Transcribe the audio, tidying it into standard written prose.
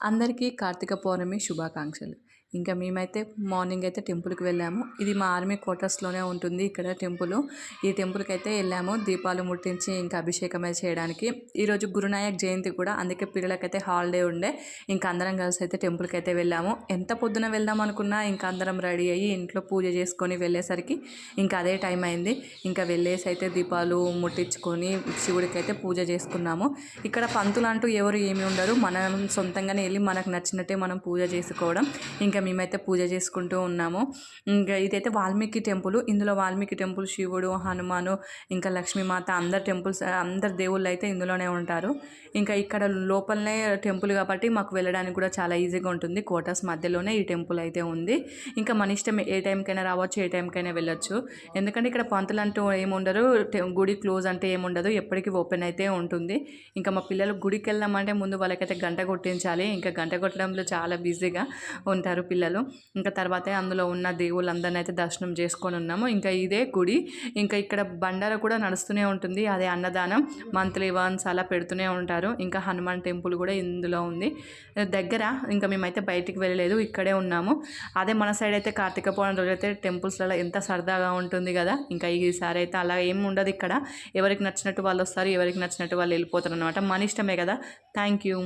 అందరికీ కార్తీక పౌర్ణమి శుభాకాంక్షలు. ఇంకా మేమైతే మార్నింగ్ అయితే టెంపుల్‌కి వెళ్ళాము. ఇది మా ఆర్మీ క్వార్టర్స్‌లోనే ఉంటుంది ఇక్కడ టెంపులు. ఈ టెంపుల్‌కి అయితే వెళ్ళాము. దీపాలు ముట్టించి ఇంకా అభిషేకం అయితే చేయడానికి. ఈరోజు గురునాయక్ జయంతి కూడా, అందుకే పిల్లలకైతే హాలిడే ఉండే. ఇంకా అందరం కలిసి అయితే టెంపుల్‌కి అయితే వెళ్ళాము. ఎంత పొద్దున వెళ్దాం అనుకున్నా ఇంకా అందరం రెడీ అయ్యి ఇంట్లో పూజ చేసుకొని వెళ్ళేసరికి ఇంకా అదే టైం అయింది. ఇంకా వెళ్ళేసి అయితే దీపాలు ముట్టించుకొని శివుడికి అయితే పూజ చేసుకున్నాము. ఇక్కడ పంతులంటూ ఎవరు ఏమి ఉండరు. మనం సొంతంగానే వెళ్ళి మనకు నచ్చినట్టే మనం పూజ చేసుకోవడం. ఇంకా మేమైతే పూజ చేసుకుంటూ ఉన్నాము. ఇంకా ఇదైతే వాల్మీకి టెంపుల్. ఇందులో వాల్మీకి టెంపుల్, శివుడు, హనుమాను, ఇంకా లక్ష్మీమాత, అందరు టెంపుల్స్, అందరు దేవుళ్ళు అయితే ఇందులోనే ఉంటారు. ఇంకా ఇక్కడ లోపలనే టెంపుల్ కాబట్టి మాకు వెళ్ళడానికి కూడా చాలా ఈజీగా ఉంటుంది. క్వార్టర్స్ మధ్యలోనే ఈ టెంపుల్ అయితే ఉంది. ఇంకా మన ఇష్టం, ఏ టైంకైనా రావచ్చు, ఏ టైంకైనా వెళ్ళొచ్చు. ఎందుకంటే ఇక్కడ పంతులు అంటూ ఏముండరు, గుడి క్లోజ్ అంటే ఏముండదు, ఎప్పటికీ ఓపెన్ అయితే ఉంటుంది. ఇంకా మా పిల్లలు గుడికి వెళ్దామంటే ముందు వాళ్ళకైతే గంట కొట్టించాలి. ఇంకా గంట కొట్టడంలో చాలా బిజీగా ఉంటారు పిల్లలు. ఇంకా తర్వాతే అందులో ఉన్న దేవుళ్ళందరినీ అయితే దర్శనం చేసుకొని ఉన్నాము. ఇంకా ఇదే గుడి. ఇంకా ఇక్కడ బండార కూడా నడుస్తూనే ఉంటుంది. అదే అన్నదానం మంత్లీ వన్స్ అలా పెడుతూనే ఉంటారు. ఇంకా హనుమాన్ టెంపుల్ కూడా ఇందులో ఉంది దగ్గర. ఇంకా మేమైతే బయటికి వెళ్ళలేదు, ఇక్కడే ఉన్నాము. అదే మన సైడ్ అయితే కార్తీక పౌర్ణమి రోజు అయితే టెంపుల్స్లలో ఎంత సరదాగా ఉంటుంది కదా. ఇంకా ఈసారి అయితే అలా ఏమి ఉండదు ఇక్కడ. ఎవరికి నచ్చినట్టు వాళ్ళు వస్తారు, ఎవరికి నచ్చినట్టు వాళ్ళు వెళ్ళిపోతారు అనమాట. మన ఇష్టమే కదా. Thank you.